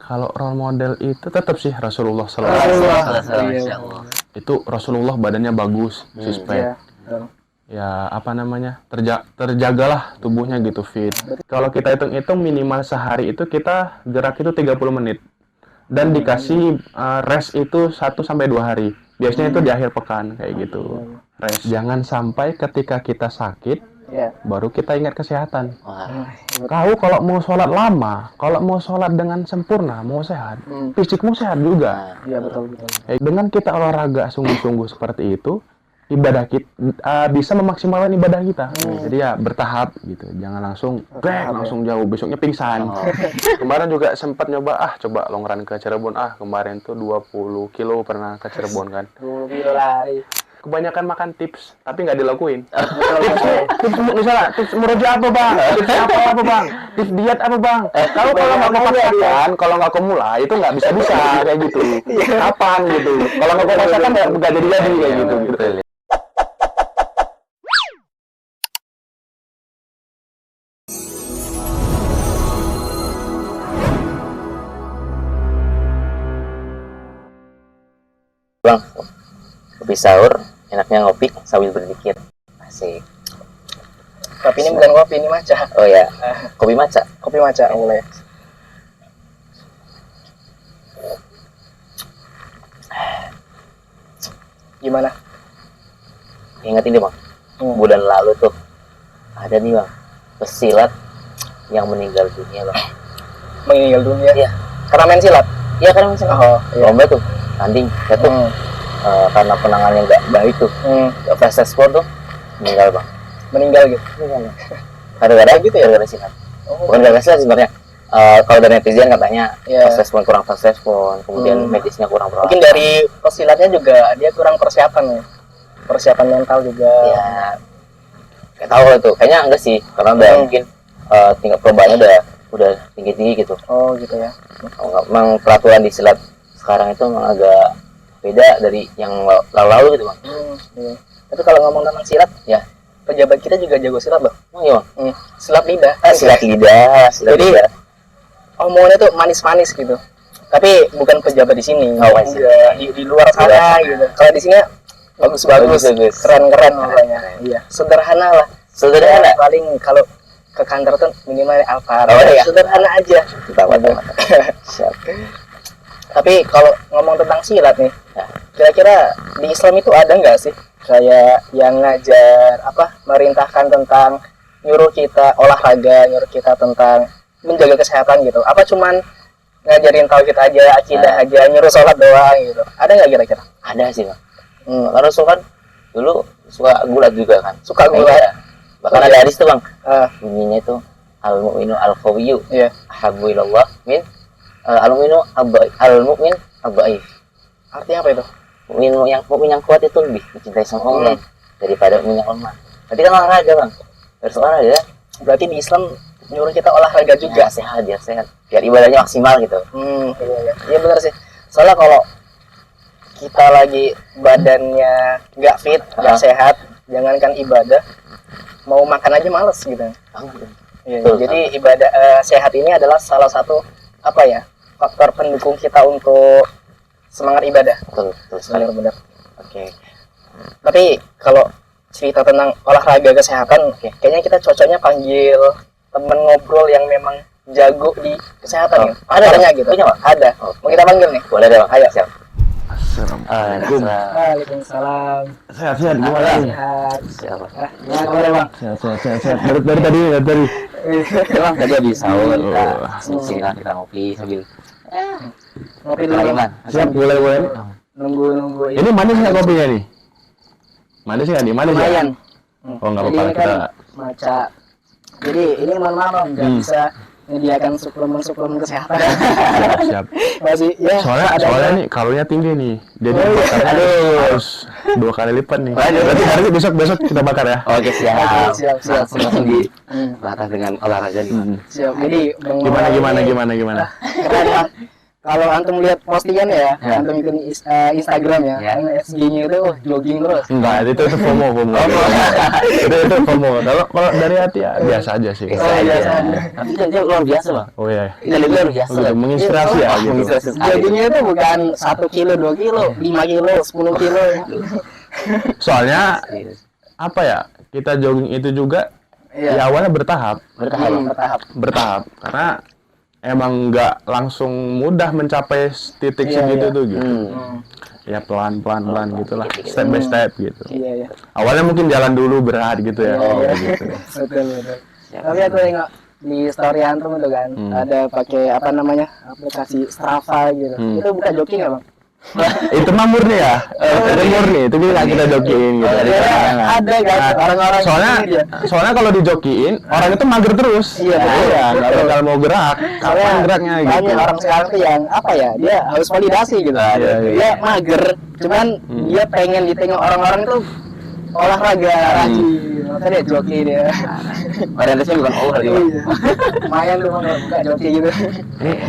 Kalau role model itu tetap sih Rasulullah SAW. Itu Rasulullah badannya bagus, suspek. Ya apa namanya, terjagalah tubuhnya gitu, fit. Kalau kita hitung-hitung minimal sehari itu kita gerak itu 30 menit. Dan dikasih rest itu 1 sampai 2 hari. Biasanya itu di akhir pekan kayak gitu. Rest. Jangan sampai ketika kita sakit baru kita ingat kesehatan. Kau kalau mau sholat lama, kalau mau sholat dengan sempurna, mau sehat, fisikmu sehat juga. Iya betul. Dengan kita olahraga sungguh-sungguh seperti itu, ibadah kita bisa memaksimalkan ibadah kita. Jadi ya bertahap gitu, jangan langsung jauh, besoknya pingsan. Kemarin juga sempat nyoba coba long run ke Cirebon. Kemarin tuh 20 kilo pernah ke Cirebon kan. 20 kilo lari. Kebanyakan makan tips tapi nggak dilakuin. tips misalnya tips merujuk apa bang, tips apa bang, tips diet apa bang. Kalau nggak memaksakan, kalau nggak kamu mulai itu nggak bisa kayak gitu. Kapan gitu? Kalau nggak memaksakan nggak jadi kayak gitu. Bang, kopi sahur, enaknya ngopi sambil berzikir. Asik. Tapi ini bukan kopi, ini matcha. Oh ya, kopi matcha. Kopi matcha boleh. Gimana? Ingat ini bang, bulan lalu tuh ada nih bang, pesilat yang meninggal dunia bang. Meninggal dunia? Iya. Karena main silat? Iya karena main silat. Oh, iya. Lomba tuh, tanding, jatuh. Karena penanganannya nggak baik tuh, nggak fast respon tuh, meninggal bang. Meninggal gitu? Gara-gara gitu ya, gara-gara silat. Bukan gara-gara silat sebenarnya. Kalau dari netizen katanya fast respon kurang fast respon, kemudian medisnya kurang berat. Mungkin dari pesilatnya juga dia kurang persiapan ya, persiapan mental juga. Ya, nggak tahu itu. Kayaknya enggak sih, karena udah mungkin tingkat perbannya udah tinggi gitu. Oh gitu ya. Memang peraturan di silat sekarang itu memang agak beda dari yang lalu gitu bang. Iya. Tapi kalau ngomong tentang silat, ya pejabat kita juga jago silat loh. Oh iya bang. Silat lidah. Silat lidah. Jadi omongannya tuh manis-manis gitu. Tapi bukan pejabat di sini. Di luar sana gitu. Kalau di sini bagus-bagus, keren-keren pokoknya. Iya. Sederhana lah. Sederhana. Paling kalau ke kantor tuh minimal Alfaro. Iya. Sederhana aja. Siap. Tapi kalau ngomong tentang silat nih, kira-kira di Islam itu ada nggak sih kayak yang ngajar merintahkan tentang nyuruh kita olahraga, nyuruh kita tentang menjaga kesehatan gitu? Apa cuman ngajarin tauhid aja, akidah aja, nyuruh sholat doang gitu? Ada nggak kira-kira? Ada sih bang. Karena Rasul kan dulu suka gulat juga kan. Suka gulat. Bahkan ada hadis tuh bang. Bunyinya itu al-mu'minu al-qawiyyu ahabbu ilallah min al-mu'minu al-mu'min al-dhaif. Artinya apa itu? Mukmin yang kuat itu lebih dicintai sama Allah daripada mukmin yang lemah. Berarti kan olahraga bang. Harus olahraga. Berarti di Islam nyuruh kita olahraga juga. Biar sehat. Biar ibadahnya maksimal gitu. Iya benar sih. Soalnya kalau kita lagi badannya nggak fit, nggak sehat, jangankan ibadah, mau makan aja males gitu. Jadi ibadah sehat ini adalah salah satu faktor pendukung kita untuk semangat ibadah. Betul sekali. Benar. Oke. Tapi kalau cerita tentang olahraga kesehatan, kayaknya kita cocoknya panggil temen ngobrol yang memang jago di kesehatan. Ada gitu. Ada. Mau kita panggil nih? Boleh dong. Ayo. Siap. Assalamualaikum. Waalaikumsalam. Sehat-sehat gimana? Sehat. Siapa? Gimana kabarnya bang? Sehat. Dari tadi. Bang tadi habis sahur kita ngopi sambil ngopi dulu bang. Siap, boleh. Nunggu Ini manis nggak kopinya nih? Manis nggak nih? Manis lumayan. Oh nggak apa-apa Jadi kita. Matcha. Jadi ini mohon maaf bang, nggak bisa menyediakan suplemen kesehatan. Siap. Masih ya. Soalnya nih kalorinya tinggi nih. Jadi harus 2 kali lipat nih. Berarti hari ini besok kita bakar ya. Oke siap. Siap. di latah dengan olahraga nih. Siap. Jadi Gimana? keren bang. kalau antum lihat postingan ya, antum ikutin Instagram ya, SG-nya itu jogging terus. Enggak, itu FOMO. itu FOMO. Kalau dari hati ya biasa aja sih. Biasa. Tapi dia luar biasa Bang. Oh iya. Itu luar biasa. Gitu, menginspirasi ya gitu. Joggingnya itu bukan 1 kilo, 2 kilo, 5 kilo, 10 kilo. Soalnya apa ya? Kita jogging itu juga ya awalnya bertahap. Bertahap. Karena emang nggak langsung mudah mencapai titik segitu tuh gitu. Ya pelan gitulah, step by step gitu. Iya. Awalnya mungkin jalan dulu berat gitu ya. Gitu. Betul. Tapi aku tengok di story antum itu kan, ada pakai apa namanya aplikasi Strava gitu. Itu bukan jogging ya Bang? Itu mah murni ya. Itu murni, itu kita jokiin gitu. Ada kan orang-orang. Soalnya kalau dijokiin orang itu mager terus. Iya, nggak bakal mau gerak. Kapan geraknya gitu. Banyak orang sekarang tuh yang apa ya, dia harus validasi gitu. Dia mager, cuman dia pengen ditengok orang-orang tuh olahraga rajin. Makanya dia joki dia. Orientasinya bukan olahraga. Lumayan tuh Bang buka joki gitu.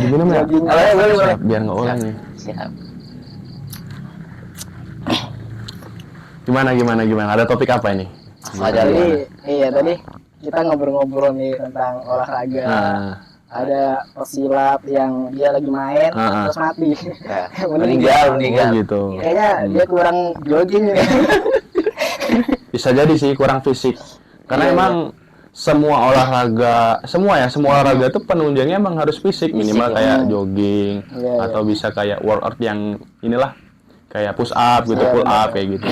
Diminum ya? Boleh. Biar nggak ulang nih. Siap. Gimana? Ada topik apa ini? Tadi kita ngobrol-ngobrol nih tentang olahraga. Ada pesilap yang dia lagi main terus mati. Meninggal. Oh, gitu. Kayaknya dia kurang jogging nih. Bisa jadi sih kurang fisik. Karena emang semua olahraga itu penunjangnya emang harus fisik, minimal kayak jogging atau bisa kayak workout yang inilah kayak push up gitu, pull up kayak gitu.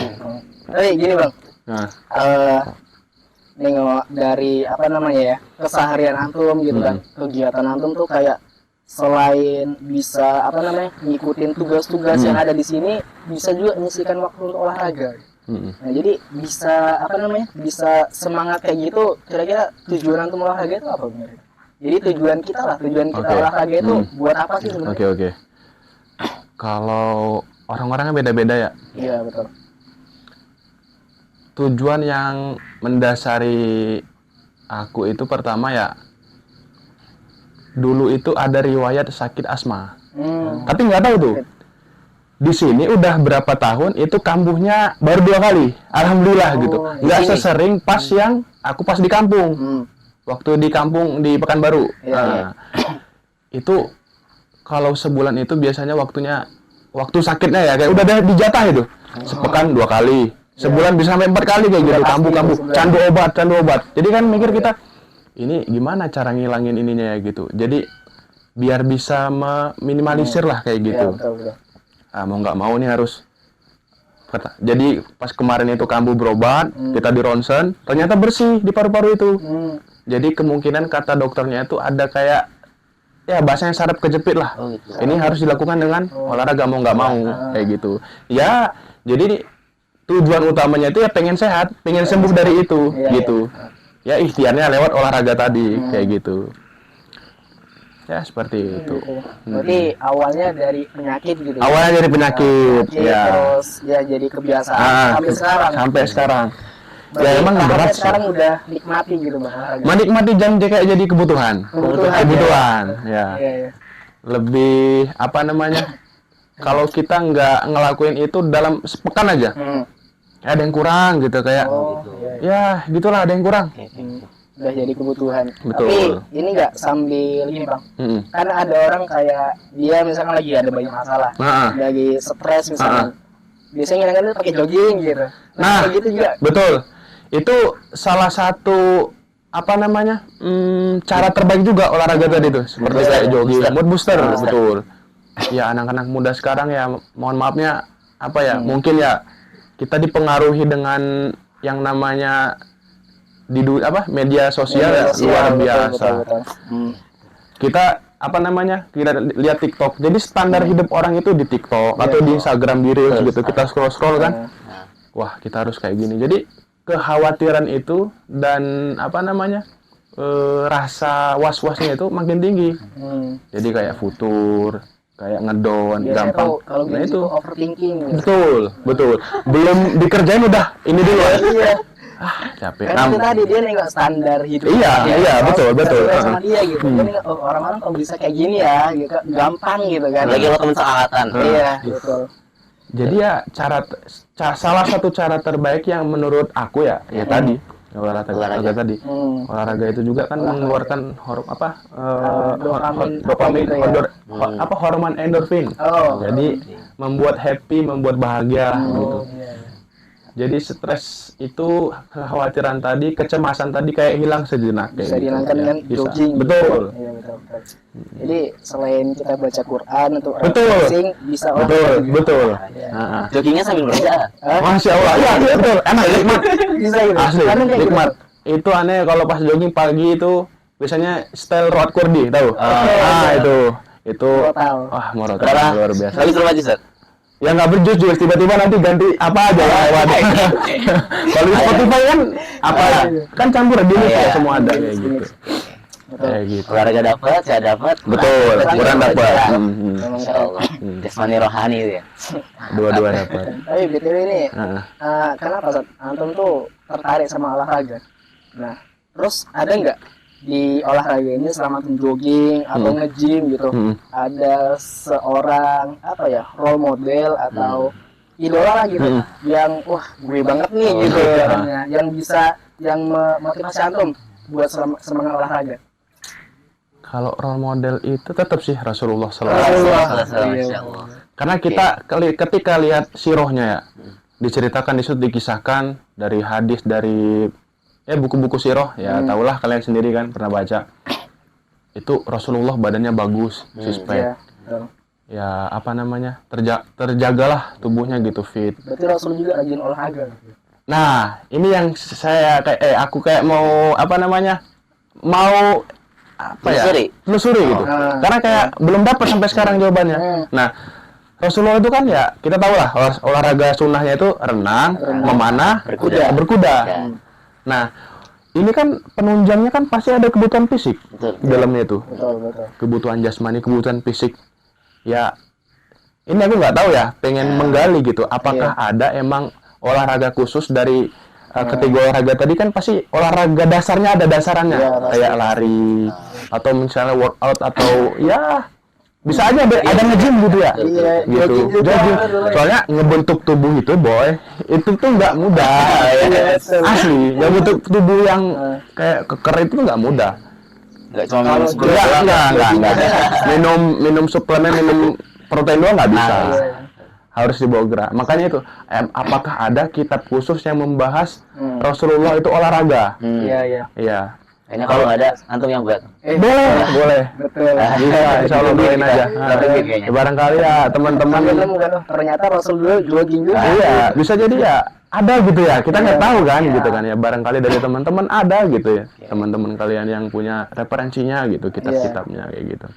Tapi gini Bang, nengok dari apa namanya ya, keseharian antum gitu kan, kegiatan antum tuh kayak selain bisa apa namanya ngikutin tugas-tugas yang ada di sini, bisa juga menyisihkan waktu untuk olahraga. Nah jadi bisa apa namanya, bisa semangat kayak gitu. Kira-kira tujuan antum olahraga itu apa benar? Jadi tujuan kita olahraga itu buat apa sih sebenarnya? Oke. Kalau orang-orangnya beda-beda ya. Iya betul. Tujuan yang mendasari aku itu pertama ya, dulu itu ada riwayat sakit asma. Tapi nggak tahu tuh. Di sini udah berapa tahun itu kambuhnya baru 2 kali. Alhamdulillah gitu. Nggak sesering pas yang aku pas di kampung. Waktu di kampung di Pekanbaru. Itu kalau sebulan itu biasanya waktu sakitnya ya kayak udah dijatah itu. Sepekan 2 kali. Sebulan bisa sampai 4 kali kayak gitu, kambuh. Candu obat. Jadi kan mikir kita, ini gimana cara ngilangin ininya ya gitu. Jadi biar bisa meminimalisir lah kayak gitu. Betul. Mau nggak mau nih harus. Jadi pas kemarin itu kambuh berobat, kita di ronsen, ternyata bersih di paru-paru itu. Jadi kemungkinan kata dokternya itu ada kayak ya bahasanya saraf kejepit lah. Ini harus dilakukan dengan olahraga mau nggak mau kayak gitu. Ya jadi tujuan utamanya itu ya pengen sehat, pengen sembuh dari itu, gitu. Ya ikhtiarnya lewat olahraga tadi, kayak gitu. Ya seperti itu. Berarti awalnya dari penyakit gitu. Awalnya dari penyakit, ya. Terus ya jadi kebiasaan sampai sekarang. Berarti ya emang berat sih. Sekarang udah nikmati gitu Bang olahraga. Menikmati kayak jadi kebutuhan. Ya. Lebih apa namanya? Kalau kita nggak ngelakuin itu dalam sepekan aja. Ada yang kurang gitu kayak ya gitulah, ada yang kurang. Udah jadi kebutuhan. Betul. Tapi ini nggak sambil gini Bang, karena ada orang kayak dia misalkan lagi ada banyak masalah, lagi stres misalkan, biasanya kadang-kadang pakai jogging gitu. Nah gitu juga. Betul, itu salah satu apa namanya cara terbaik juga olahraga tadi tuh, seperti kayak jogging, mood booster. Betul. Ya anak-anak muda sekarang ya mohon maafnya apa ya, mungkin ya kita dipengaruhi dengan yang namanya media sosial ya, luar biasa. Betul. Kita apa namanya, kita lihat TikTok, jadi standar hidup orang itu di TikTok atau di Instagram, di Reels gitu, kita scroll kan, wah kita harus kayak gini. Jadi kekhawatiran itu dan apa namanya rasa was-wasnya itu makin tinggi. Jadi kayak futur, kayak ngedon, gampang. Nah itu overthinking. Betul. Belum dikerjain udah ini dulu. capek. Karena itu tadi dia nengok standar hidup. Iya, betul. Sama dia gitu. Dia nengok orang-orang kok bisa kayak gini ya, gitu. Gampang gitu kan. Lagi lo teman seangkatan. Iya, betul. Jadi ya salah satu cara terbaik yang menurut aku ya tadi olahraga tadi. Olahraga itu juga kan mengeluarkan dopamin, hormon endorfin. Jadi membuat happy, membuat bahagia gitu. Jadi stres itu, kekhawatiran tadi, kecemasan tadi kayak hilang sejenak. Bisa dihilangkan dengan jogging. Betul. Iya, betul. Jadi selain kita baca Quran untuk refreshing, bisa olahraga. Betul. Joggingnya sambil bekerja. Masya Allah, iya betul. Enak, nikmat. Bisa gitu. Asli, nikmat. Itu aneh kalau pas jogging pagi itu biasanya style road kurdi, tahu? Itu wah morotal luar biasa. Lagi seru aja, Sir. Ya nggak berjus tiba-tiba nanti ganti apa aja ya lewat. Kalau di Spotify kan apa kan campur di ya semua ada kayak gitu. Kayak gitu. Olahraga dapat, saya dapat. Betul, Quran dapat. Insyaallah. Jasmani rohani itu ya. Dua-dua dapat. Tapi BTW ini kenapa Sat? Antum tuh tertarik sama olahraga. Nah, terus ada nggak di olahraga ini selama jogging atau nge-gym gitu ada seorang role model atau idola lah gitu yang gue banget nih gitu yang bisa memotivasi antum buat semangat olahraga? Kalau role model itu tetap sih Rasulullah SAW. Karena kita ketika lihat sirohnya ya diceritakan, dikisahkan dari hadis, dari buku-buku siroh ya tahulah kalian sendiri kan pernah baca itu Rasulullah badannya bagus, six-pack. Ya apa namanya terjagalah tubuhnya gitu, fit. Berarti Rasul juga rajin olahraga. Nah ini yang saya aku mau telusuri gitu karena kayak belum dapat sampai sekarang jawabannya. Nah Rasulullah itu kan ya kita tahu lah olahraga sunnahnya itu renang, memanah, berkuda. Nah, ini kan penunjangnya kan pasti ada kebutuhan fisik di dalamnya itu. Betul. Kebutuhan jasmani, kebutuhan fisik. Ya, ini aku nggak tahu ya, pengen menggali gitu. Apakah ada emang olahraga khusus dari ketiga olahraga tadi kan pasti olahraga dasarnya ada dasarannya. Kayak lari, atau misalnya workout, atau ya bisa aja ada nge-gym gitu ya. Gitu. Jogging. Soalnya ngebentuk tubuh itu itu tuh nggak mudah. Asli, ngebentuk tubuh yang kayak keker itu nggak mudah. Nggak cuma enggak. Minum suplemen, minum protein doang nggak bisa. Harus dibawa gerak. Makanya itu, apakah ada kitab khusus yang membahas Rasulullah itu olahraga? Iya. Kayaknya kalau nggak ada, antum yang buat. Boleh. Betul. Bisa, insya Allah doain aja. Barangkali ya teman-teman. Ternyata Rasul dulu jogging juga. Iya, bisa jadi ya ada gitu ya. Kita nggak tahu kan gitu kan ya. Barangkali dari teman-teman ada gitu ya. Teman-teman kalian yang punya referensinya gitu, kitab-kitabnya kayak gitu.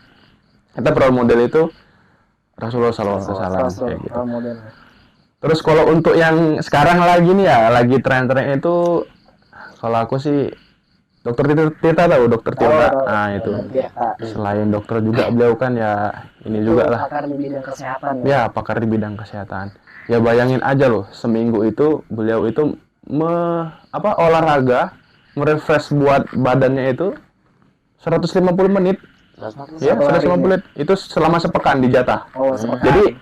Kita role model itu Rasulullah SAW kayak gitu. Terus kalau untuk yang sekarang lagi nih ya, lagi tren-tren itu, kalau aku sih Dokter Tirta tahu, Dokter Tirta. Nah itu. Selain dokter juga beliau kan ya ini juga lah. Pakar di bidang kesehatan. Ya, pakar di bidang kesehatan. Ya bayangin aja loh, seminggu itu beliau itu olahraga, merefresh buat badannya itu 150 menit. Ya, 150 menit. Itu selama sepekan dijatah. Jadi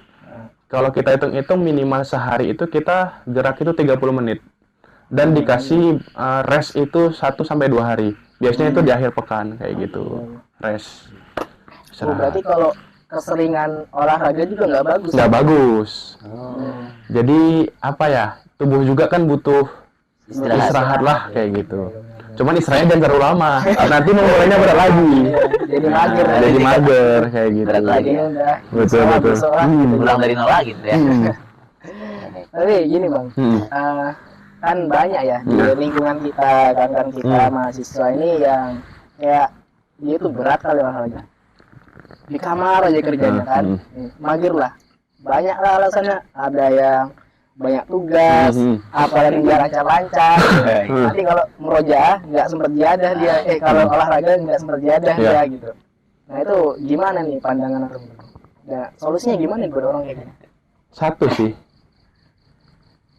kalau kita hitung-hitung minimal sehari itu kita gerak itu 30 menit. Dan dikasih rest itu 1-2 hari. Biasanya itu di akhir pekan kayak gitu. Rest. Berarti kalau keseringan olahraga juga nggak bagus. Nggak bagus. Jadi tubuh juga kan butuh istirahat lah kayak gitu. Cuman istirahatnya jangan terlalu lama. Nanti mulainya berat lagi. Jadi mager kayak gitu. Berat lagi. Betul. Ulang dari nol lagi gitu ya. Tapi gini Bang. Kan banyak ya di lingkungan kita, kawan-kawan kita mahasiswa ini yang kayak dia itu berat kali olahraga. Di kamar aja kerjanya kan, mager lah. Banyak lah alasannya. Ada yang banyak tugas, apa yang nggak lancar-lancar. Nanti kalau merojaah nggak sempat jadah dia. Kalau olahraga nggak sempat jadah dia gitu. Nah itu gimana nih pandangan teman-teman? Nah solusinya gimana buat orang kayak gini? Satu sih.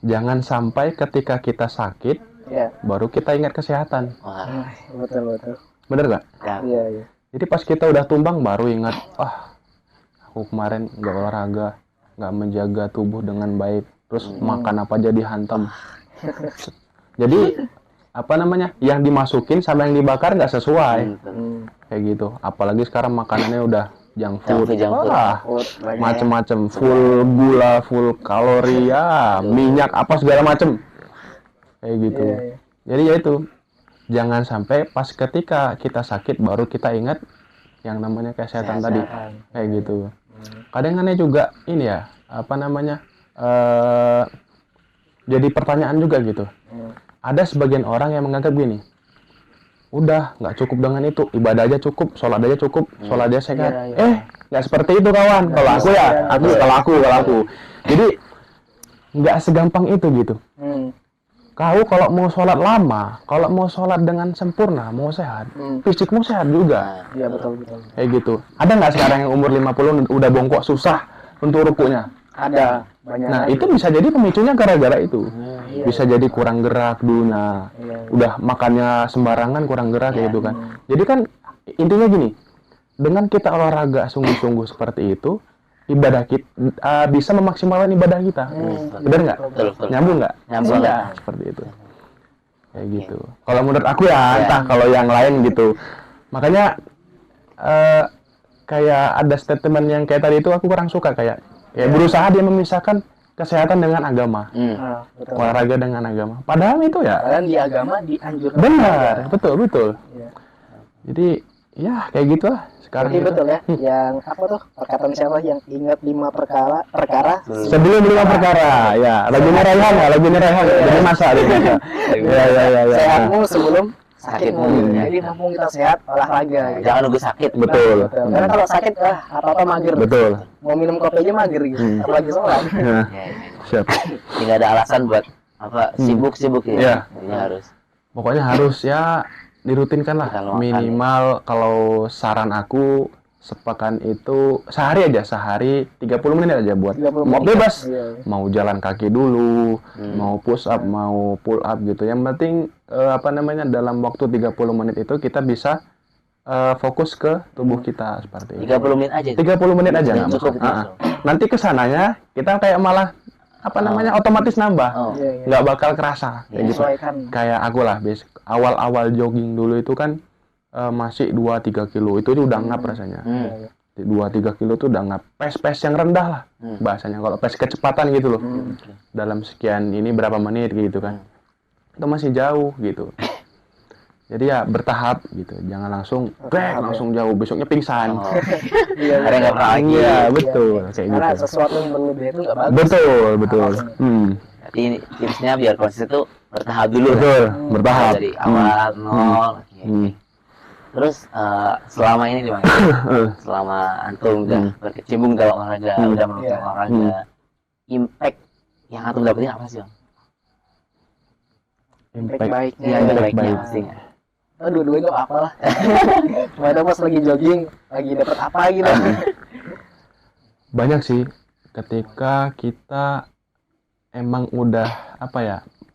Jangan sampai ketika kita sakit, Iya. baru kita ingat kesehatan. Wah, Betul. Bener nggak? ya. Iya. Jadi pas kita udah tumbang baru ingat, aku kemarin nggak olahraga, nggak menjaga tubuh dengan baik, terus makan apa aja dihantam. Jadi apa namanya, yang dimasukin sama yang dibakar nggak sesuai, kayak gitu. Apalagi sekarang makanannya udah junk food, Junk food. wah, macem-macem, full gula, full kalori, ya, minyak apa segala macem, kayak gitu. Iya. Jadi ya itu, jangan sampai pas ketika kita sakit baru kita ingat yang namanya kesehatan tadi, kayak gitu. Kadang-kadang juga ini ya, apa namanya, jadi pertanyaan juga gitu. Ada sebagian orang yang menganggap gini, udah nggak cukup dengan itu, ibadah aja cukup, sholat aja cukup, sholat aja sehat. Iya. Nggak seperti itu kawan. Kalau aku ya, kalau aku. Jadi nggak segampang itu gitu. Kau kalau mau sholat lama, kalau mau sholat dengan sempurna, mau sehat, fisikmu sehat juga. Iya, betul. Kayak gitu. Ada nggak sekarang yang umur 50 udah bongkok susah untuk rukunya? Ada banyak. Nah, itu bisa jadi pemicunya gara-gara itu. Iya. Bisa jadi kurang gerak dulunya. Udah makannya sembarangan, kurang gerak kayak gitu kan. Jadi kan intinya gini, dengan kita olahraga sungguh-sungguh seperti itu, ibadah kita bisa memaksimalkan ibadah kita. Benar nggak? Betul. Nyambung nggak? Nyambung. Iya, seperti itu. Kayak gitu. Kalau menurut aku ya, entah kalau yang lain gitu. Makanya kayak ada statement yang kayak tadi itu aku kurang suka, kayak berusaha dia memisahkan kesehatan dengan agama, Betul. olahraga dengan agama. Padahal itu ya Kalian di agama dianjurkan. benar, betul. Iya. Jadi ya kayak gitulah sekarang. Berarti itu. betul ya, yang apa tuh perkataan siapa yang ingat 5 perkara Sebelum 5 perkara, ya lagunya Rayhan, jadi masa gitu. Ya. sehatmu sebelum sakitmu. Sakitmu. Jadi mumpung kita sehat, olahraga. Gitu. Jangan nunggu sakit. Betul. Karena kalau sakit, apa-apa mager. Betul. Mau minum kopi aja mager gitu. Apalagi sholat. Ya, siap. Tidak ada alasan buat apa sibuk ya. Iya. Jadi harus. Pokoknya harus ya dirutinkan lah, Kalau makan, minimal kalau saran aku sepekan itu sehari 30 menit aja buat 30 mau menit. bebas, Iya. mau jalan kaki dulu, mau push up, mau pull up gitu. Yang penting dalam waktu 30 menit itu kita bisa fokus ke tubuh kita seperti itu. 30 menit aja. 30 menit aja nggak Cukup. masalah. Nanti kesananya kita kayak malah otomatis nambah, Oh. Iya. nggak bakal kerasa kayak gitu. Sesuaikan. Kayak aku lah, awal-awal jogging dulu itu kan masih 2-3 kilo, itu udah ngap rasanya. 2-3 kilo tuh udah ngap. Pace yang rendah lah bahasanya. Kalau pace kecepatan gitu loh. Dalam sekian ini berapa menit gitu kan. Itu masih jauh gitu. Jadi ya bertahap gitu. Jangan langsung langsung jauh, besoknya pingsan. Iya. Ada yang nggak pernah lagi. Iya, betul kayak Karena gitu. sesuatu yang berlebihan itu nggak bagus. Betul. Jadi ini tipsnya biar konsisten tuh bertahap dulu. Betul, Kan? bertahap. Dari awal nol. Terus selama ini gimana? Selama antum udah berkecimpung dalam olahraga, udah melakukan olahraga, impact yang antum dapetin apa sih, Bang? Impact baiknya. Iya, Impact baiknya baik. pasti nggak? Dua-duanya nggak apa lah. Cuma pas lagi jogging, lagi dapat apa gitu. Banyak sih ketika kita emang udah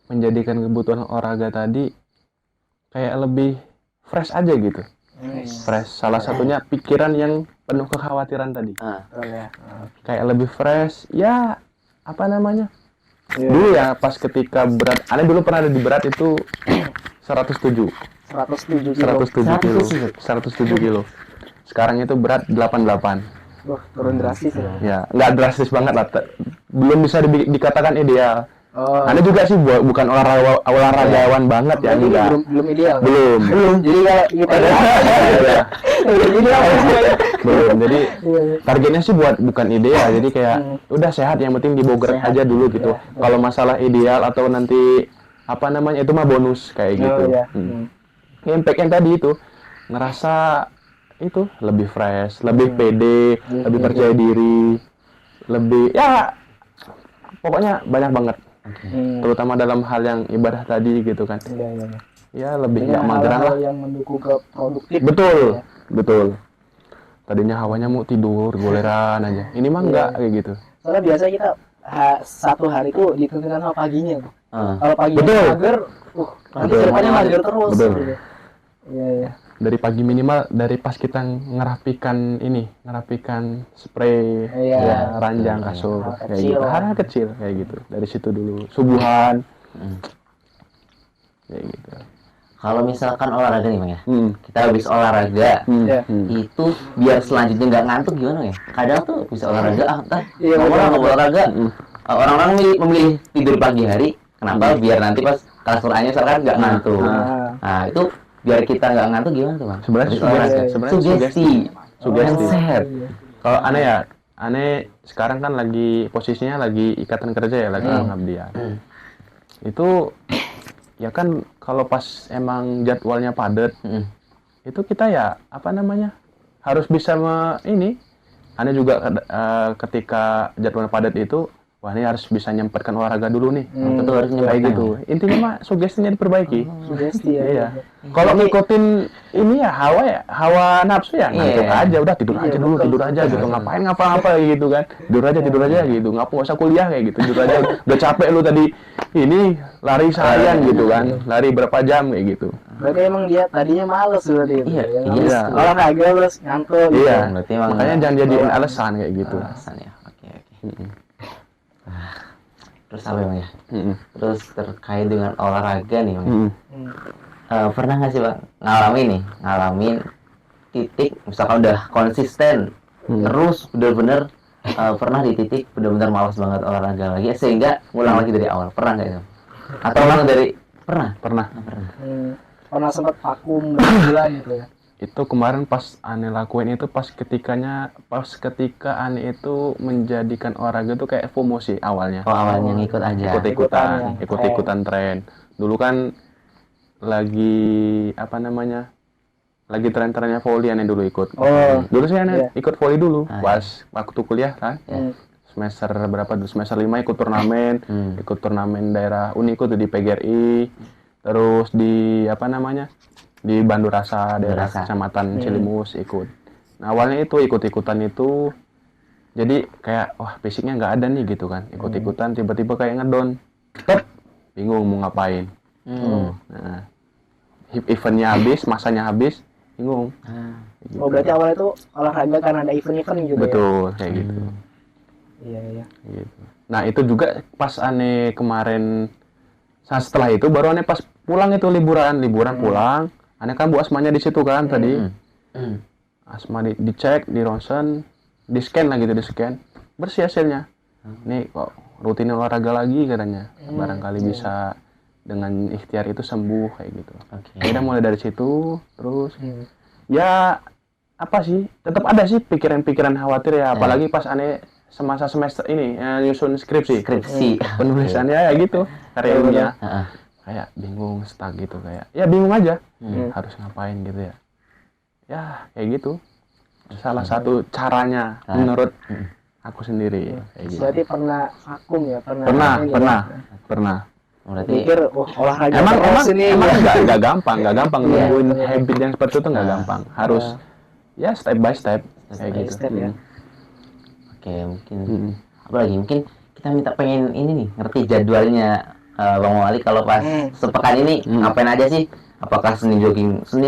menjadikan kebutuhan olahraga tadi kayak lebih fresh aja gitu. Fresh, salah satunya pikiran yang penuh kekhawatiran tadi. Betul ya. Kayak lebih fresh, ya dulu ya pas ketika berat, aneh dulu pernah ada di berat itu 107 kilo. Sekarang itu berat 88. Turun drastis ya. Ya, nggak drastis banget lah. Belum bisa dikatakan ideal. Anda juga sih bukan olahragawan banget ya, Jadi enggak. belum ideal. Belum. Jadi kalau kita Belum. Jadi targetnya sih bukan ideal. Jadi kayak udah sehat, yang penting diboger aja dulu gitu. Kalau masalah ideal atau nanti itu mah bonus kayak gitu. Impact yang tadi itu ngerasa itu lebih fresh, lebih pede, lebih percaya diri, lebih pokoknya banyak banget. Terutama dalam hal yang ibadah tadi gitu kan. Ya lebih nggak mageran lah. yang mendukung ke produktif. Betul. Tadinya hawanya mau tidur, goleran aja. Ini mah enggak kayak gitu. Soalnya biasa kita satu hari itu ditentukan sama paginya. Kalau pagi Betul. mager, nanti kedepannya mager terus. Betul. Gitu. Iya. Dari pagi minimal dari pas kita ngerapikan spray ya, ranjang kasur Hal kayak kecil. gitu, hal kecil kayak gitu, dari situ dulu subuhan kayak gitu. Kalau misalkan olahraga nih Bang ya, Hmm. kita habis olahraga, Iya. itu biar selanjutnya nggak ngantuk gimana ya? Kadang tuh bisa olahraga, Iya, orang betul. olahraga, orang-orang memilih tidur pagi hari, kenapa? Biar nanti pas kasurnya misalkan nggak ngantuk. Nah itu biar kita nggak ngantuk gimana tuh Bang? Sebenarnya Habis olahraga. sugesti. Mindset. Kalau aneh sekarang kan lagi posisinya lagi ikatan kerja ya, lagi pengabdian. Itu ya kan kalau pas emang jadwalnya padat, itu kita ya harus bisa aneh juga ketika jadwal padat itu, wah ini harus bisa nyempatkan olahraga dulu nih. Itu harus Kayak nyempatkan. gitu. Intinya mah sugestinya diperbaiki. Sugesti ya. Iya. Kalau ngikutin ini ya hawa nafsu ya ngantuk Iya. aja, udah tidur aja dulu, tidur aja gitu. Ngapain ngapa-ngapa gitu kan. Tidur aja gitu. Nggak usah kuliah kayak gitu. Tidur aja. Udah capek lu tadi ini lari seharian gitu kan. Lari berapa jam kayak gitu. Berarti emang dia tadinya males berarti itu. Iya, Ya, iya. males olahraga terus ngantuk. gitu. Iya. Berarti emang Makanya jangan jadiin alasan kayak gitu. alasan ya. Oke. Terus apa Bang ya? Terus terkait dengan olahraga nih Bang. Pernah nggak sih Bang ngalamin titik misalkan udah konsisten terus bener-bener pernah di titik bener-bener malas banget olahraga lagi sehingga ngulang lagi dari awal, pernah nggak itu? Atau langsung dari pernah? Pernah. Pernah sempat vakum berbulan gitu ya. Itu kemarin pas aneh lakuin itu pas ketika aneh itu menjadikan olahraga itu kayak FOMO sih awalnya. Oh awalnya ngikut aja. Ikut-ikutan tren. Dulu kan lagi lagi tren-trennya volley aneh dulu ikut. Dulu sih aneh ikut volley dulu pas waktu kuliah kan. Semester berapa tuh? Semester 5 ikut turnamen daerah Unikut di PGRI. Terus di di Bandurasa daerah Kecamatan Cilimus ikut. Nah awalnya itu ikut-ikutan itu jadi kayak wah fisiknya nggak ada nih gitu kan, ikut-ikutan tiba-tiba kayak ngedon, bingung mau ngapain. Nah, eventnya habis, masanya habis, bingung. Gitu. Oh berarti awalnya itu olahraga karena ada event-event gitu. Betul kayak gitu. Iya. Gitu. Nah itu juga pas aneh kemarin. Nah, setelah itu baru aneh pas pulang itu liburan pulang. Aneh kan bu asmanya di situ kan tadi. Asma dicek, di ronsen, di scan bersih hasilnya. Nih kok rutin olahraga lagi katanya. Barangkali bisa dengan ikhtiar itu sembuh kayak gitu. Kita mulai dari situ terus ya apa sih? Tetap ada sih pikiran-pikiran khawatir ya, apalagi pas aneh semasa semester ini nyusun skripsi. Penulisannya ya gitu, karya ilmiah. Kayak bingung, stuck gitu kayak. Ya bingung aja. Harus ngapain gitu ya. Ya, kayak gitu. Salah satu caranya menurut aku sendiri kayak gitu. Berarti pernah vakum ya? Pernah. Berarti Mikir, olahraga Emang ini nggak gampang nemuin habit yang seperti itu nggak gampang. Harus ya step by step kayak gitu. step ya. Oke, mungkin kita pengen ini nih, ngerti jadwalnya Bang Wali kalau pas sepekan ini ngapain aja sih? Apakah Senin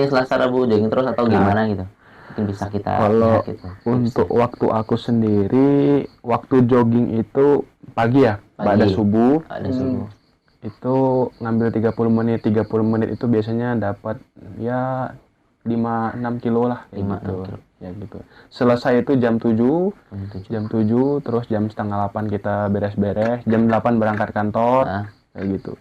Selasa Rabu jogging terus atau gimana gitu? Mungkin bisa kita kalau lihat gitu. Untuk waktu aku sendiri, waktu jogging itu pagi ya, pada subuh. Itu ngambil 30 menit itu biasanya dapat ya 5-6 kilo lah kayak gitu. Ya gitu. Selesai itu jam 7, terus jam setengah 8 kita beres-beres, jam 8 berangkat kantor, kayak gitu.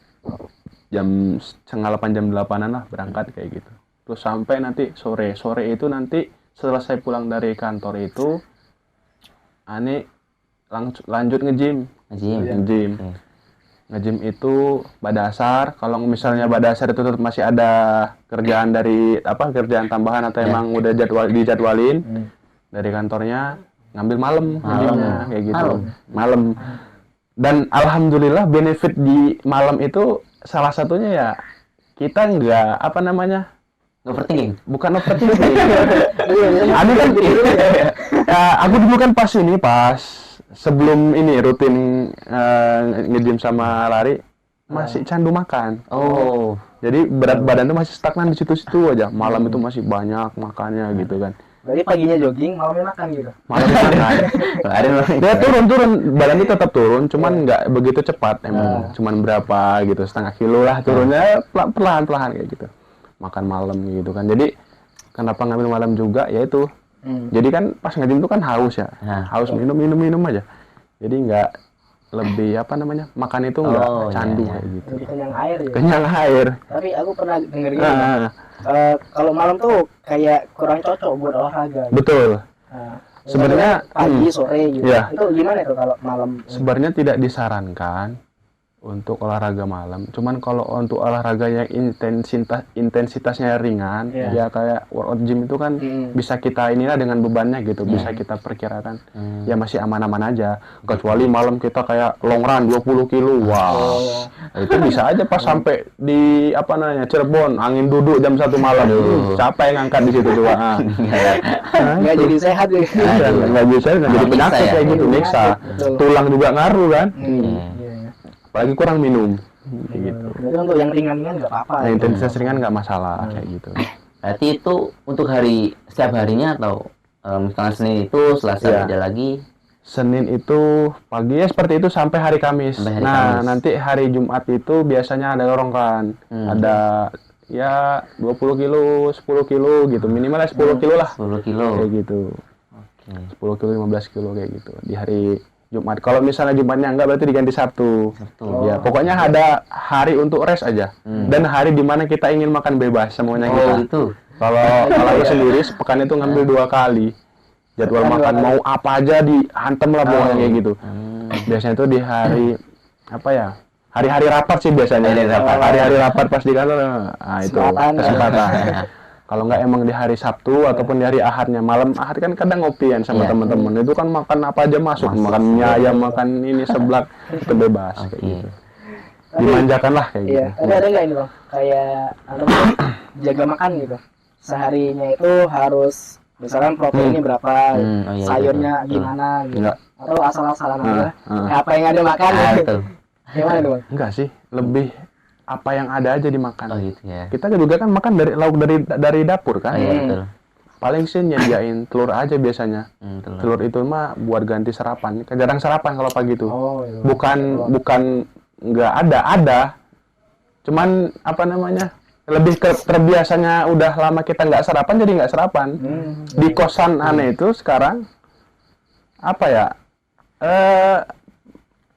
Jam setengah 8, jam 8-an lah berangkat kayak gitu. Terus sampai nanti sore itu nanti selesai pulang dari kantor itu, aneh lanjut nge-gym. Nge-gym itu badasar. Kalau misalnya badasar itu tetap masih ada kerjaan tambahan atau emang udah dijadwalin dari kantornya, ngambil malam kayak gitu. Malam. Dan alhamdulillah benefit di malam itu salah satunya ya kita nggak overthinking. Bukan overthinking. Ada kan aku dulu kan pas sebelum ini rutin nge-gym sama lari, masih candu makan. Oh. Jadi berat badan tuh masih stagnan di situ-situ aja. Malam itu masih banyak makannya gitu kan. Berarti paginya jogging, malamnya makan gitu. Malam makan. Ada Dia turun, badan itu tetap turun, cuman nggak begitu cepat emang. Cuman berapa gitu, setengah kilo lah turunnya perlahan-perlahan kayak gitu. Makan malam gitu kan. Jadi kenapa ngambil malam juga? Ya itu. Jadi kan pas nge-gym itu kan haus ya. Haus minum aja. Jadi nggak lebih apa namanya? Makan itu nggak candu kayak gitu. Lebih kenyang air ya. Kenyang air. Tapi aku pernah denger gini. Kalau malam tuh kayak kurang cocok buat olahraga. Betul. Sebenarnya pagi sore gitu. Iya. Itu gimana tuh kalau malam? Sebenarnya tidak disarankan untuk olahraga malam. Cuman kalau untuk olahraga yang intensitasnya ringan, ya kayak workout gym itu kan bisa kita inilah dengan bebannya gitu, bisa kita perkirakan. Ya masih aman-aman aja. Kecuali malam kita kayak long run 20 kilo. Wow. Itu bisa aja pas sampai di apa namanya Cirebon, angin duduk jam 1 malam. Siapa yang ngangkat di situ coba? Nggak jadi sehat ya. Nggak bisa, nggak jadi penyakit kayak gitu, nyiksa. Tulang juga ngaruh kan. Apalagi kurang minum kayak gitu. Berarti untuk yang ringan-ringan nggak apa-apa. Nah, intensitas ringan nggak masalah kayak gitu. Berarti itu untuk hari setiap harinya atau misalnya Senin itu, Selasa ada lagi. Senin itu pagi ya seperti itu sampai hari Kamis. Kamis. Nanti hari Jumat itu biasanya ada lorongkan. Ada ya 20 kilo, 10 kilo gitu. Minimalnya 10 kilo lah. 10 kilo. Kayak gitu. 10 kilo, 15 kilo kayak gitu. Di hari Jumat. Kalau misalnya Jumatnya enggak berarti diganti Sabtu. Ya, pokoknya ada hari untuk rest aja. Dan hari di mana kita ingin makan bebas semuanya kita. Gitu. Kalau aku sendiri sepekan itu ngambil 2 kali. Jadwal makan mau apa aja dihantem lah pokoknya kayak gitu. Biasanya itu di hari apa ya? Hari-hari rapat sih biasanya. Hari-hari rapat pas di kantor. Nah, itu kesempatan. Kalau nggak emang di hari Sabtu ataupun di hari Ahadnya, malam Ahad kan kadang ngopian sama teman-teman. Itu kan makan apa aja masuk. Makan mie ayam, makan ini seblak, itu bebas kayak gitu. Dimanjakan lah kayak gitu. Tapi ada nggak ini Bang? Kayak jaga makan gitu. Seharinya itu harus misalkan proteinnya berapa, sayurnya gimana gitu. Atau asal-asalan aja. Apa yang ada makan gitu. Gimana tuh Bang? Enggak sih, lebih apa yang ada aja dimakan. Gitu ya. Kita juga kan makan dari lauk dari dapur kan. Betul. Paling sih nyediain telur aja biasanya. Telur itu mah buat ganti sarapan. Jarang sarapan kalau pagi tuh. Bukan nggak ada. Cuman apa namanya? Lebih ke terbiasanya udah lama kita nggak sarapan jadi nggak sarapan. Di kosan aneh itu sekarang apa ya?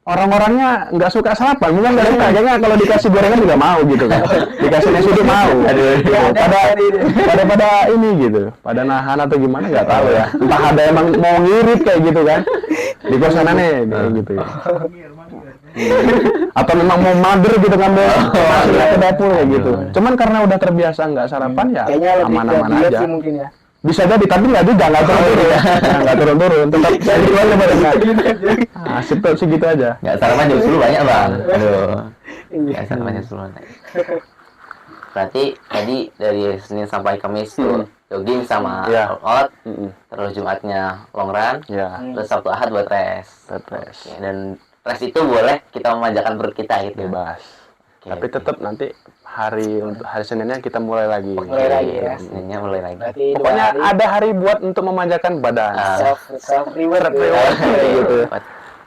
Orang-orangnya nggak suka sarapan, bukan nggak suka, kayaknya kalau dikasih gorengan juga mau gitu kan, dikasih nasi itu mau, pada ini gitu, pada nahan atau gimana nggak tahu ya, entah ada emang mau ngirit kayak gitu kan, di kosan aneh kayak gitu ya. Atau memang mau mager gitu ngambil nasinya ke dapur kayak gitu, cuman karena udah terbiasa nggak sarapan ya aman-aman aja. Bisa jadi, tapi nggak juga, nggak turun-turun, tetap saya jual lebaran nggak. Asik tuh segitu aja. Nggak sarapan jam 10 banyak Bang. Aduh. Nggak sarapan jam 10 banyak. Berarti tadi dari Senin sampai Kamis tuh jogging sama workout, terus Jumatnya long run, terus Sabtu Ahad buat rest. Dan rest itu boleh kita memanjakan perut kita gitu. Bebas. Tapi tetap nanti hari Seninnya kita mulai lagi. Ya. Seninnya mulai lagi. Berarti pokoknya ada hari buat untuk memanjakan badan. Self reward gitu.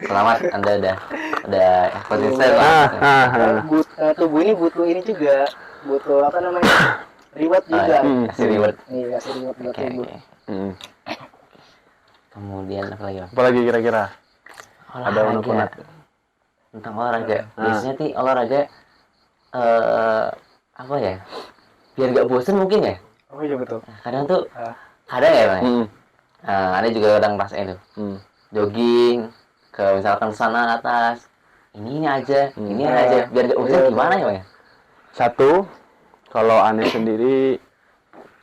Selamat, Anda udah konsisten tubuh ini butuh ini juga, butuh apa namanya? Reward juga. Kasih reward. Iya, kasih reward buat tubuh. Kemudian apa lagi? Apa lagi kira-kira? Ada olahraga. Tentang olahraga. Biasanya sih olahraga apa ya, biar nggak bosen mungkin ya. Oh iya betul. Kadang tuh ada ya Bang. Ada juga kadang rasain tuh jogging ke misalkan sana atas ini aja biar nggak bosen gimana ya Bang? Satu, kalau aneh sendiri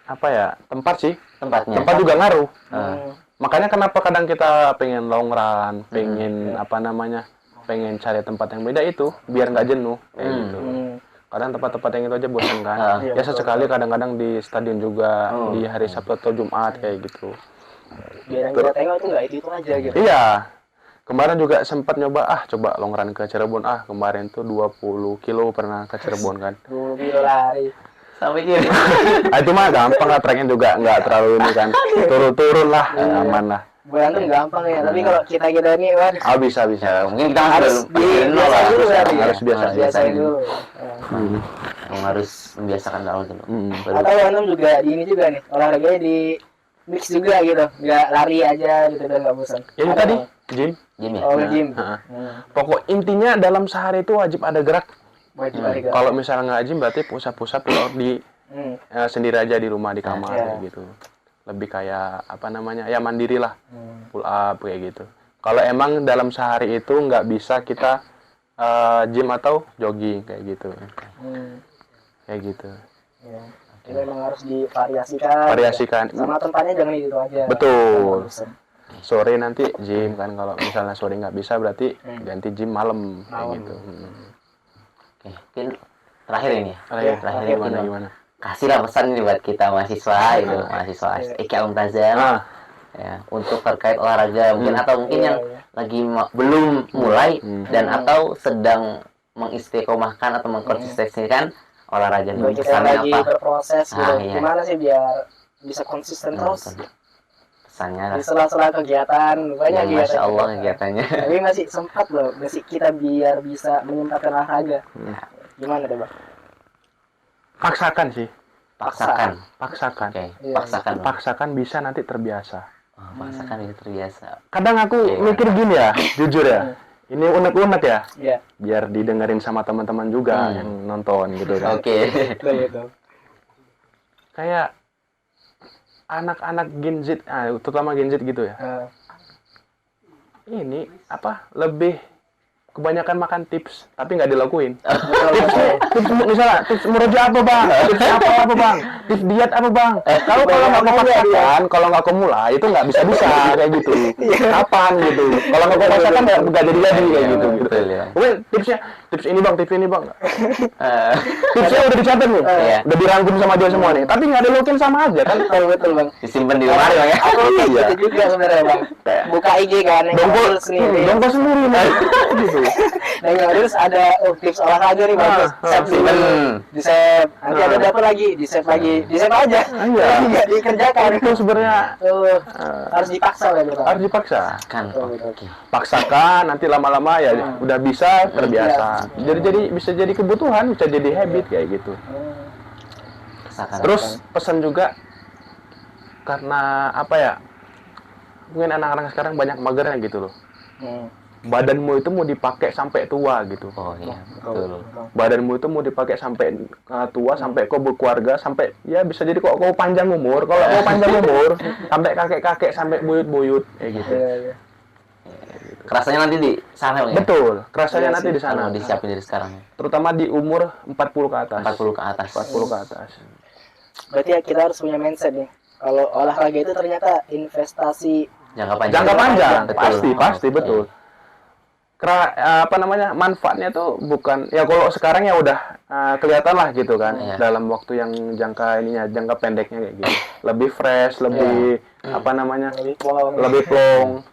apa ya, tempatnya juga ngaruh. Makanya kenapa kadang kita pengen long run, pengen apa namanya, pengen cari tempat yang beda itu biar nggak jenuh kayak gitu. Kadang tempat-tempat yang itu aja bosan kan. Ya sesekali kadang-kadang di stadion juga di hari Sabtu atau Jumat kayak gitu. Biar yang kita tengok itu nggak itu aja gitu. Iya. Kemarin juga sempat nyoba, coba long run ke Cirebon. Kemarin tuh 20 kilo pernah ke Cirebon kan. 20 kilo lari. Sampai gini. Itu mah gampang lah, treknya juga nggak terlalu ini kan. Turun-turun lah, aman lah. Berantem gampang ya, tapi kalau kita nih kan Bisa. Mungkin kita harus biasa dulu berarti ya. Harus biasa dulu. Emang harus membiasakan awal dulu. Atau antum juga di ini juga nih, olahraganya di mix juga gitu, nggak lari aja gitu dan nggak bosan. Itu tadi gym. Gym ya. Oh, gym. Pokok intinya dalam sehari itu wajib ada gerak. Wajib ada gerak. Kalau misalnya nggak gym berarti pusat-pusat di sendiri aja di rumah di kamar kayak gitu. Lebih kayak apa namanya ya mandiri lah, pull up kayak gitu. Kalau emang dalam sehari itu nggak bisa kita gym atau jogging kayak gitu, kayak gitu. Ya. Itu memang harus divariasikan. Variasikan. Sama tempatnya jangan itu aja. Betul. Sore nanti gym kan, kalau misalnya sore nggak bisa berarti ganti gym malam kayak gitu. Oke, mungkin terakhir ini ya. Terakhir gimana? Kasihlah pesan ini buat kita mahasiswa itu, mahasiswa IKA Untazam. Ya, untuk terkait olahraga mungkin atau mungkin yang lagi belum mulai dan atau sedang mengistiqomahkan atau mengkonsistensikan olahraga ini. Kita lagi berproses gitu. Iya. Gimana sih biar bisa konsisten terus? Pesannya Di sela-sela kegiatan banyak kegiatan. Masya Allah kegiatannya. Tapi masih sempat loh, masih kita biar bisa menyempatkan olahraga. Gimana deh, Bang? Paksakan sih. Paksakan. Oke. Paksakan bisa nanti terbiasa. Paksakan itu terbiasa. Kadang aku mikir gini ya, jujur ya. Ini unek-unek ya. Iya. Biar didengerin sama teman-teman juga yang nonton gitu kan. Oke. Betul. Kayak anak-anak Gen Z, terutama Gen Z gitu ya. Ini lebih kebanyakan makan tips tapi nggak dilakuin. Tips misalnya tips merujuk apa bang, tips apa bang, tips diet apa bang. Kalau nggak kepaksakan, kalau nggak mulai itu nggak bisa kayak gitu. Kapan gitu? Kalau nggak kepaksakan nggak jadi kayak gitu. Tips ini bang. Tipsnya udah dicatat nih, udah dirangkum sama dia semua nih. Tapi nggak dilakuin sama aja kan? Betul bang. Disimpan di lemari bang ya. Iya. Itu juga sebenarnya bang. Buka IG kan, dongkol sendiri nih. Gitu. Dan yang harus ada tips olahraga nih bagus. Di save. Nanti ada dapat lagi, di save lagi, di save aja. Nggak dikerjakan. Itu sebenarnya harus dipaksa ya gitu. Harus dipaksa. Oke. Paksakan, nanti lama-lama ya udah bisa terbiasa. Jadi bisa jadi kebutuhan, bisa jadi habit kayak gitu. Terus pesan juga karena mungkin anak-anak sekarang banyak magernya gitu loh. Badanmu itu mau dipakai sampai tua gitu. Oh iya, betul. Badanmu itu mau dipakai sampai tua, sampai kau berkeluarga, sampai ya bisa jadi kok kau panjang umur. Kalau kau panjang umur, sampai kakek-kakek, sampai buyut-buyut kayak gitu. Kerasanya nanti di sana ya? Betul, kerasanya nanti di sana. Mau disiapin dari sekarang. Terutama di umur 40 ke atas. 40 ke atas. Berarti ya kita harus punya mindset nih. Kalau olahraga itu ternyata investasi jangka panjang. Pasti betul. Manfaatnya tuh bukan ya kalau sekarang ya udah kelihatan lah gitu kan dalam waktu yang jangka pendeknya kayak gitu, lebih fresh, lebih lebih plong,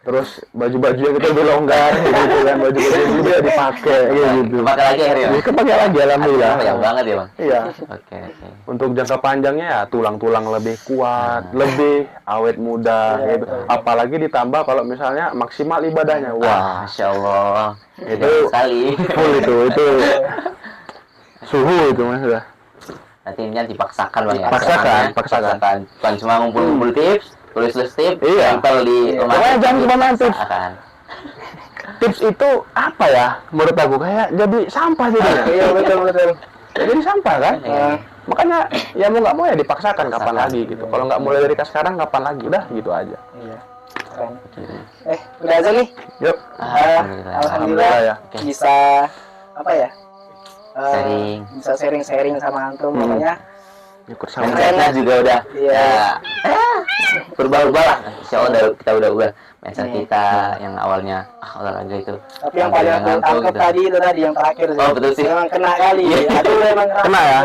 terus baju-bajunya kita lebih longgar gitu kan, baju-baju juga dipakai gitu. Pakai lagi akhirnya. Pakai lagi alhamdulillah. Banyak banget ya bang. Iya. Oke. Untuk jangka panjangnya ya tulang-tulang lebih kuat, lebih awet muda gitu. Apalagi ditambah kalau misalnya maksimal ibadahnya. Wah, Masya Allah. Itu sekali. Full itu. Suhu itu mas udah. Nanti ini dipaksakan bang ya. Paksakan. Bukan cuma ngumpul-ngumpul tips, tulis tips, tempel di rumah. Jangan cuma main tips. Tips itu apa ya? Menurut aku kayak jadi sampah jadinya. Iya betul. Jadi sampah kan? Makanya ya mau nggak mau ya dipaksakan kapan lagi gitu. Kalau nggak mulai dari sekarang kapan lagi? Udah gitu aja. Iya. Udah aja nih. Yuk. Alhamdulillah ya. Bisa bisa sharing sama antum makanya. Mindsetnya juga udah berubah-ubah lah. Insya Allah kita udah mindset kita yang awalnya olahraga itu. Tapi yang paling aku tangkap tadi itu yang terakhir sih. Oh betul sih. Memang kena kali. Aku memang kena ya.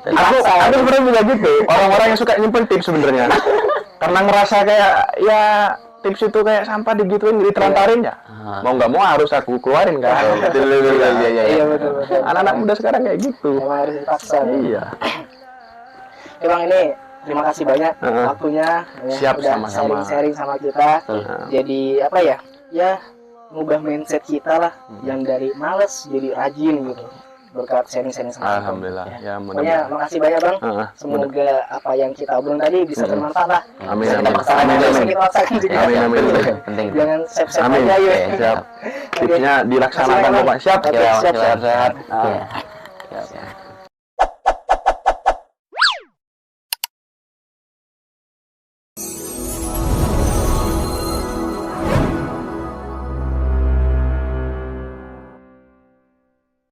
Aku sebenarnya juga gitu. Orang-orang yang suka nyimpen tips sebenarnya. Karena ngerasa kayak ya tips itu kayak sampah digituin, ditelantarin ya. Mau nggak mau harus aku keluarin kan. Iya betul. Anak-anak muda sekarang kayak gitu. Emang harus dipaksa. Iya. Emang ini terima kasih banyak waktunya ya, Siap, udah sama-sama. sharing sama kita. Jadi apa ya? Ya ngubah mindset kita lah yang dari males jadi rajin gitu. Berkat sharing-sharing sama Alhamdulillah. Ya, pokoknya makasih banyak Bang. Semoga apa yang kita obrolin tadi bisa bermanfaat lah. Amin, Bisa amin. kita laksanakan, Amin, bisa amin. kita laksanakan juga. Amin. Penting. Jangan sep-sep Amin. aja ya. Siap. Tipsnya dilaksanakan Makasih banyak, Bapak. Siap. Bang. Oke, siap. Oke. Sehat. Iya. Siap.